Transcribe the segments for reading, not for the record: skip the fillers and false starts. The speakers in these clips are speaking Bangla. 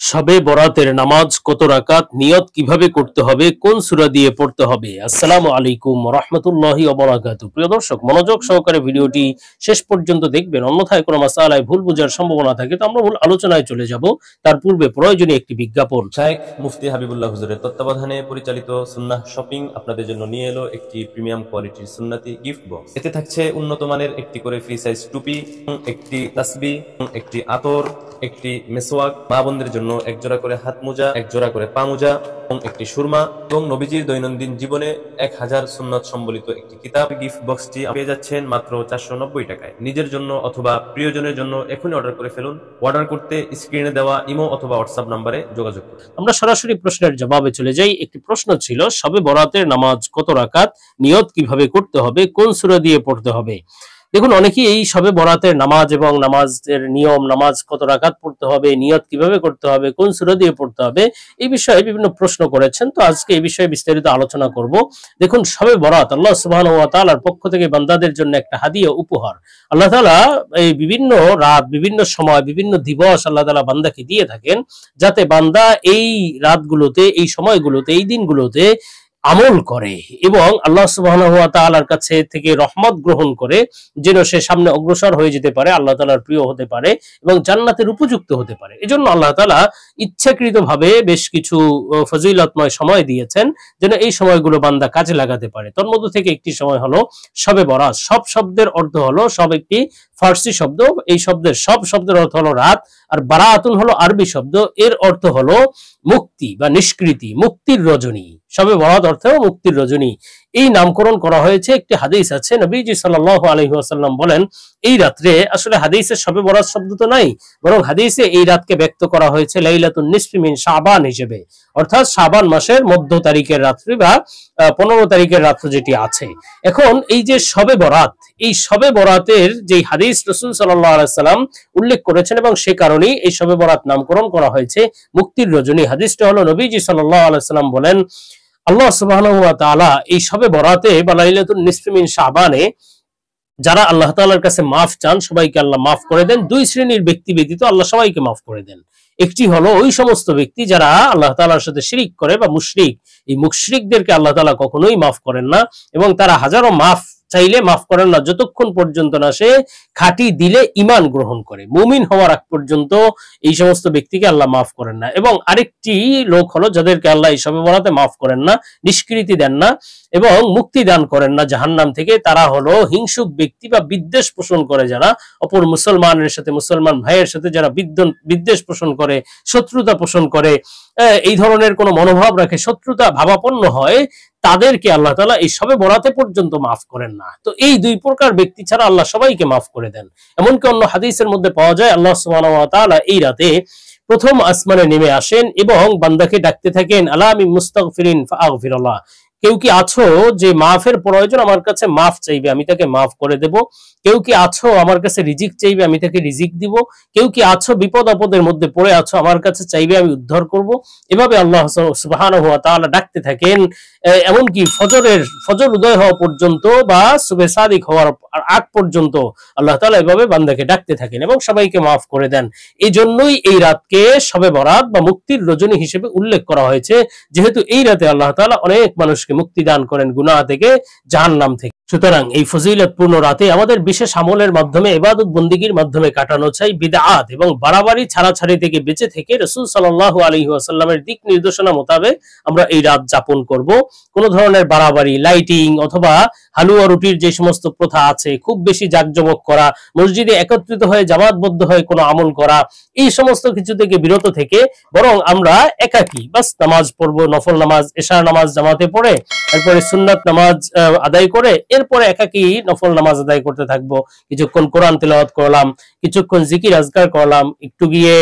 শবে বরাতের নামাজ কত রাকাত, নিয়ত কিভাবে করতে হবে, কোন সূরা দিয়ে পড়তে হবে। আসসালামু আলাইকুম ওয়া রাহমাতুল্লাহি ওয়া বারাকাতুহু। প্রিয় দর্শক, মনোযোগ সহকারে ভিডিওটি শেষ পর্যন্ত দেখবেন, অন্যথায় কোনো মাসআলায় ভুল বোঝার সম্ভাবনা থাকে। তো আমরা মূল আলোচনায় চলে যাব, তার পূর্বে প্রয়োজনীয় একটি বিজ্ঞাপন। শাইখ মুফতি হাবিবুল্লাহ হুজুরের তত্ত্বাবধানে পরিচালিত সুন্নাহ শপিং আপনাদের জন্য নিয়ে এলো একটি প্রিমিয়াম কোয়ালিটির সুন্নতি গিফট বক্স। এতে থাকছে উন্নত মানের একটি করে ফ্রি সাইজ টুপি, একটি তাসবিহ, একটি আতর, একটি মেসওয়াক, মা বোনদের জন্য এক জোড়া করে হাত মোজা, এক জোড়া করে পা মোজা এবং একটি সুরমা এবং নবীজির দৈনন্দিন জীবনে 1000 সুন্নত সম্বলিত একটি কিতাব। গিফট বক্সটি পেয়ে যাচ্ছেন মাত্র 490 টাকায়। নিজের জন্য অথবা প্রিয়জনের জন্য এখনই অর্ডার করে ফেলুন। অর্ডার করতে স্ক্রিনে দেওয়া ইমো অথবা হোয়াটসঅ্যাপ নম্বরে যোগাযোগ করুন। আমরা সরাসরি প্রশ্নের জবাবে চলে যাই। একটি প্রশ্ন ছিল, শবে বরাতের নামাজ কত রাকাত, নিয়ত কিভাবে করতে হবে, কোন সূরা দিয়ে পড়তে হবে। দেখুন, অনেকেই এই শবে বরাতের নামাজ এবং নামাজের নিয়ম, নামাজ কত রাকাত পড়তে হবে, নিয়ত কিভাবে করতে হবে, কোন সূরা দিয়ে পড়তে হবে, এই বিষয়ে বিভিন্ন প্রশ্ন করেছেন। তো আজকে এই বিষয়ে বিস্তারিত আলোচনা করব। দেখুন, শবে বরাত আল্লাহ সুবহানাহু ওয়া তাআলার পক্ষ থেকে বান্দাদের জন্য একটা হাদিয়া, উপহার। আল্লাহ তাআলা এই বিভিন্ন রাত, বিভিন্ন সময়, বিভিন্ন দিবস আল্লাহ তাআলা বান্দাকে দিয়ে থাকেন, যাতে বান্দা এই রাতগুলোতে, এই সময়গুলোতে, এই দিনগুলোতে আমল করে এবং আল্লাহ সুবহানাহু ওয়া তাআলার কাছে থেকে রহমত গ্রহণ করে, যেন সে সামনে অগ্রসর হয়ে যেতে পারে, আল্লাহ তাআলার প্রিয় হতে পারে এবং জান্নাতের উপযুক্ত হতে পারে। এজন্য আল্লাহ তাআলা ইচ্ছাকৃতভাবে বেশ কিছু ফজিলতময় সময় দিয়েছেন, যেন এই সময়গুলো বান্দা কাজে লাগাতে পারে। তার মধ্যে থেকে একটি সময় হলো শবে বরাত। সব শব্দের অর্থ হলো, সব একটি ফার্সি শব্দ, এই শব্দের সব শব্দের অর্থ হলো রাত, আর বারাতুন হলো আরবি শব্দ, এর অর্থ হলো মুক্তি বা নিষ্কৃতি, মুক্তির রজনী। শবে বরাত অর্থেও মুক্তির রজনী। এই নামকরণ করা হয়েছে। একটি হাদিস আছে, নবীজি সাল্লাল্লাহু আলাইহি ওয়াসাল্লাম বলেন, এই রাত্রে, আসলে হাদিসে শবে বরাত শব্দ তো নাই, বরং হাদিসে এই রাতকে ব্যক্ত করা হয়েছে লাইলাতুন নিসফি মিন শাবান হিসেবে, অর্থাৎ শাবান মাসের মধ্য তারিখের রাত্রি বা 15 তারিখের রাত্র যেটি আছে। এখন এই যে শবে বরাত, এই শবে বরাতের যে হাদিস রাসূল সাল্লাল্লাহু আলাইহি ওয়াসাল্লাম উল্লেখ করেছেন, এবং সে কারণেই এই শবে বরাত নামকরণ করা হয়েছে মুক্তির রজনী। হাদিসটা হলো, নবীজি সাল্লাল্লাহু আলাইহি ওয়াসাল্লাম বলেন, আল্লাহ সুবহানাহু ওয়া তাআলা এই শবে বরাতে বা লাইলাতুন নিসফি মিন শাবানে যারা আল্লাহ তাআলার কাছে মাফ চান, সবাইকে আল্লাহ মাফ করে দেন। দুই শ্রেণীর ব্যক্তি ব্যতীত আল্লাহ সবাইকে মাফ করে দেন। একটি হলো ওই সমস্ত ব্যক্তি যারা আল্লাহ তাআলার সাথে শিরিক করে বা মুশরিক। এই মুশরিকদেরকে আল্লাহ তাআলা কখনোই মাফ করেন না, এবং তারা হাজারো মাফ চাইলে মাফ করেন না, যতক্ষণ পর্যন্ত না সে খাঁটি দিলে ঈমান গ্রহণ করে, মুমিন হওয়ার আগ পর্যন্ত এই সমস্ত ব্যক্তিকে আল্লাহ মাফ করেন না। এবং আরেকটি লোক হলো যাদেরকে আল্লাহ এই শবে বরাতে মাফ করেন না, নিষ্কৃতি দেন না এবং মুক্তি দান করেন না জাহান্নাম থেকে। তারা হলো হিংসুক ব্যক্তি বা বিদ্বেষ পোষণ করে, যারা অপর মুসলমানের সাথে, মুসলমান ভাইয়ের সাথে যারা বিদ্বেষ পোষণ করে, শত্রুতা পোষণ করে, এই ধরনের কোন মনোভাব রাখে, শত্রুতা ভাবাপন্ন হয়, তাদেরকে আল্লাহ তাআলা এই শবে বরাতে পর্যন্ত মাফ করেন না। তো এই দুই প্রকার ব্যক্তি ছাড়া আল্লাহ সবাইকে মাফ করে দেন। এমনকি অন্য হাদিসের মধ্যে পাওয়া যায়, আল্লাহ সুবহানাহু ওয়া তাআলা এই রাতে প্রথম আসমানে নেমে আসেন এবং বান্দাকে ডাকতে থাকেন, আলা মিন মুস্তাগফিরিন ফাআগফিরুল্লাহ। কেউ কি আছো যে মাফের প্রয়োজন, আমার কাছে মাফ চাইবে, আমি তাকে মাফ করে দেব। কেউ কি আছো আমার কাছে রিজিক চাইবে, আমি তাকে রিজিক দিব। কেউ কি আছো বিপদ আপদের মধ্যে পড়ে আছো, আমার কাছে চাইবে, আমি উদ্ধার করব। এভাবে আল্লাহ সুবহানাহু ওয়া তাআলা ডাকতে থাকেন, এমনকি ফজর উদয় হওয়া পর্যন্ত বা সুবহে সাদিক হওয়ার আগ পর্যন্ত আল্লাহ তাআলা এভাবে বান্দাকে ডাকতে থাকেন এবং সবাইকে মাফ করে দেন। এই জন্যই এই রাতকে শবে বরাত বা মুক্তির রজনী হিসেবে উল্লেখ করা হয়েছে, যেহেতু এই রাতে আল্লাহ তাআলা অনেক মানুষকে মুক্তি দান করেন গুনাহ থেকে, জাহান্নাম থেকে। সুতরাং এই ফজিলতপূর্ণ রাতে আমাদের বিশেষ আমলের মাধ্যমে, ইবাদত বন্দেগীর মাধ্যমে কাটানো চাই। বিদআত এবং বাড়াবাড়ি ছাড়াছাড়ি থেকে বেঁচে থেকে রাসূল সাল্লাল্লাহু আলাইহি ওয়াসাল্লামের দিক নির্দেশনা মোতাবেক আমরা এই রাত যাপন করব। কোন ধরনের বাড়াবাড়ি, লাইটিং অথবা হালুয়া রুটির যে সমস্ত প্রথা আছে, খুব বেশি জাঁকজমক করা, মসজিদে একত্রিত হয়ে জামাতবদ্ধ হয়ে কোনো আমল করা, এই সমস্ত কিছু থেকে বিরত থেকে বরং আমরা একাকী বাস নামাজ পড়বো, নফল নামাজ, এশার নামাজ জামাতে পড়ে, তারপরে সুন্নাত নামাজ আদায় করে, এরপরে একাকী নফল নামাজ আদায় করতে থাকবো। কিছুক্ষণ কোরআন তেলাওয়াত করলাম, কিছুক্ষণ জিকির আজকার করলাম, একটু গিয়ে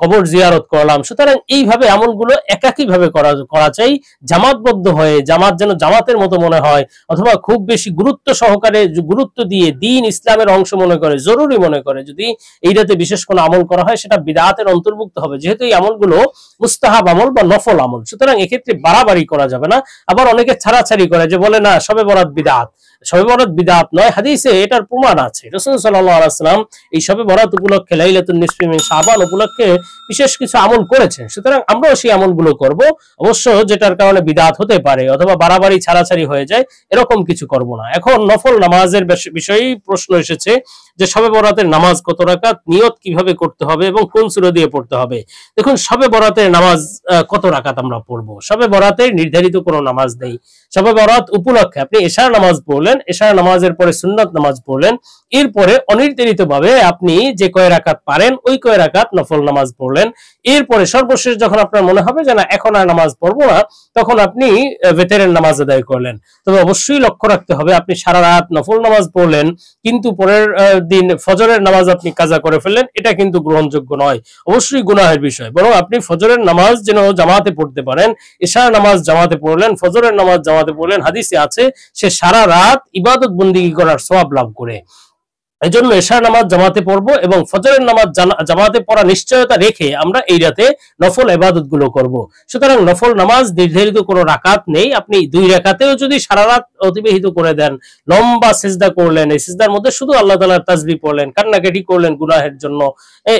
কবর জিয়ারত করলাম। সুতরাং এইভাবে আমলগুলো একাকী ভাবে করা চাই, জামাতবদ্ধ হয়ে, জামাত যেন জামাতের মতো মনে হয়, অথবা খুব বেশি গুরুত্ব সহকারে, গুরুত্ব দিয়ে দিন ইসলামের অংশ মনে করে, জরুরি মনে করে যদি এই রাতে বিশেষ কোনো আমল করা হয়, সেটা বিদআতের অন্তর্ভুক্ত হবে, যেহেতু এই আমলগুলো মুস্তাহাব আমল বা নফল আমল। সুতরাং এক্ষেত্রে বাড়াবাড়ি করা যাবে না। আবার অনেকে ছাড়াছাড়ি করে, যে বলে না শবে বরাত বিদআত, শবে বরাত বিদআত নয়, হাদিসে এটার প্রমাণ আছে। রাসূল সাল্লাল্লাহু আলাইহি ওয়াসাল্লাম এই শবে বরাত উপলক্ষে লাইলাতুন নিসফি মিন শাবান উপলক্ষে বিশেষ কিছু আমল করেছেন, সুতরাং আমরাও সেই আমলগুলো করব। অবশ্য যেটার কারণে বিদআত হতে পারে অথবা বাড়াবাড়ি ছাড়াছাড়ি হয়ে যায় এরকম কিছু করব না। এখন নফল নামাজের বিষয়ে প্রশ্ন এসেছে যে শবে বরাতের নামাজ কত রাকাত, নিয়ত কিভাবে করতে হবে এবং কোন সূরা দিয়ে পড়তে হবে। দেখুন, শবে বরাতের নামাজ কত রাকাত আমরা পড়ব? শবে বরাতের নির্ধারিত কোনো নামাজ নেই। শবে বরাত উপলক্ষে আপনি এশার নামাজ পড়লেন, এশার নামাজের পরে সুন্নাত নামাজ পড়লেন, এরপরে অনির্ধারিতভাবে আপনি যে কয় রাকাত পারেন ওই কয় রাকাত নফল নামাজ পড়লেন। এরপরে সর্বশেষ যখন আপনার মনে হবে যে না এখন আর নামাজ পড়বো না, তখন আপনি ভেতরের নামাজ আদায় করলেন। তবে অবশ্যই লক্ষ্য রাখতে হবে আপনি সারা রাত নফল নামাজ পড়লেন কিন্তু পরের দিন ফজরের নামাজ আপনি কাজা করে ফেললেন, এটা কিন্তু গ্রহণযোগ্য নয়, অবশ্যই গুনাহের বিষয়। বরং আপনি ফজরের নামাজ যেন জামাতে পড়তে পারেন, এশার নামাজ জামাতে পড়লেন, ফজরের নামাজ জামাতে পড়লেন, হাদিসে আছে সে সারা রাত ইবাদত বন্দেগী করার সওয়াব লাভ করে। এই জন্য এশার নামাজ জামাতে পড়বো এবং ফজরের নামাজ জামাতে পড়া নিশ্চয়তা রেখে আমরা এই রাতে নফল ইবাদত গুলো করবো। সুতরাং নফল নামাজ নির্ধারিত কোনো রাকাত নেই। আপনি 2 রাকাতেও যদি সারা রাত অতিবাহিত করে দেন, লম্বা সিজদা করলেন, এই সিজদার মধ্যে শুধু আল্লাহ তাআলার তাসবিহ পড়লেন, কান্নাকাটি করলেন গুনাহের জন্য,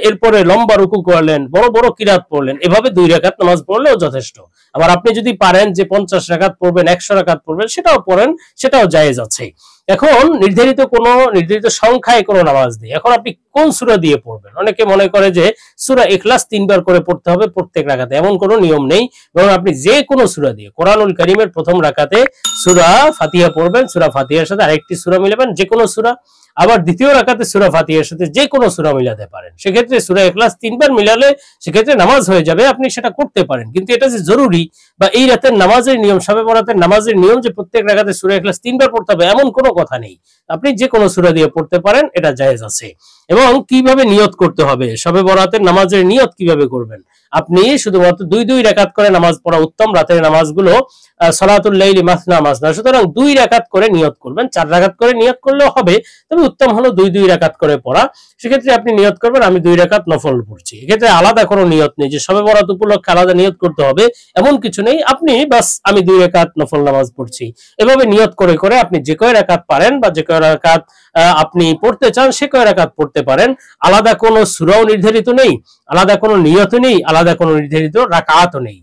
এরপরে লম্বা রুকু করলেন, বড় বড় কিরাত পড়লেন, এভাবে 2 রাকাত নামাজ পড়লেও যথেষ্ট। আবার আপনি যদি পারেন যে 50 রাকাত পড়বেন, 100 রাকাত পড়বেন, সেটাও পড়েন, সেটাও জায়েজ আছে। এখন নির্ধারিত সংখ্যায় কোনো নামাজ নেই। এখন আপনি কোন সূরা দিয়ে পড়বেন? অনেকে মনে করে যে সূরা ইখলাস 3 বার করে পড়তে হবে প্রত্যেক রাকাতে, এমন কোনো নিয়ম নেই। বরং আপনি যে কোনো সূরা দিয়ে, কোরআনুল কারীমের প্রথম রাকাতে সূরা ফাতিহা পড়বেন, সূরা ফাতিহার সাথে আরেকটি সূরা মিলাবেন, যে কোনো সূরা। আবার দ্বিতীয় রাকাতে সূরা ফাতিহার সাথে যে কোনো সূরা মিলাতে পারেন। সেক্ষেত্রে সূরা ইখলাস 3 বার মিলালে সেক্ষেত্রে নামাজ হয়ে যাবে, আপনি সেটা করতে পারেন। কিন্তু এটা যে জরুরি বা এই রাতের নামাজের নিয়ম, শবে বরাতের নামাজের নিয়ম যে প্রত্যেক রাকাতে সূরা ইখলাস 3 বার পড়তে হবে এমন কোনো কথা নেই। আপনি যে কোনো সূরা দিয়ে পড়তে পারেন, এটা জায়েজ আছে। এবং কিভাবে নিয়ত করতে হবে, শবে বরাতের নামাজের নিয়ত কিভাবে করবেন? আপনি শুধুমাত্র 2 রাকাত করে নামাজ পড়া উত্তম। রাতের নামাজগুলো সালাতুল লাইলি মাসনা মাসনা, সুতরাং 2 রাকাত করে নিয়ত করবেন। 4 রাকাত করে নিয়ত করলেও হবে, তবে উত্তম হলো 2 রাকাত করে পড়া। সেক্ষেত্রে আপনি নিয়ত করবেন আমি 2 রাকাত নফল পড়ছি। এক্ষেত্রে আলাদা কোনো নিয়ত নেই যে শবে বরাত উপলক্ষে আলাদা নিয়ত করতে হবে, এমন কিছু নেই। আপনি বাস আমি 2 রাকাত নফল নামাজ পড়ছি, এভাবে নিয়ত করে করে আপনি যে কয় রাকাত পারেন বা যে কয় রাকাত আপনি পড়তে চান সে কয় রাকাত পড়তে পারেন। আলাদা কোনো সূরাও নির্ধারিত নেই, আলাদা কোনো নিয়ত নেই, আলাদা কোনো নির্ধারিত রাকাতও নেই।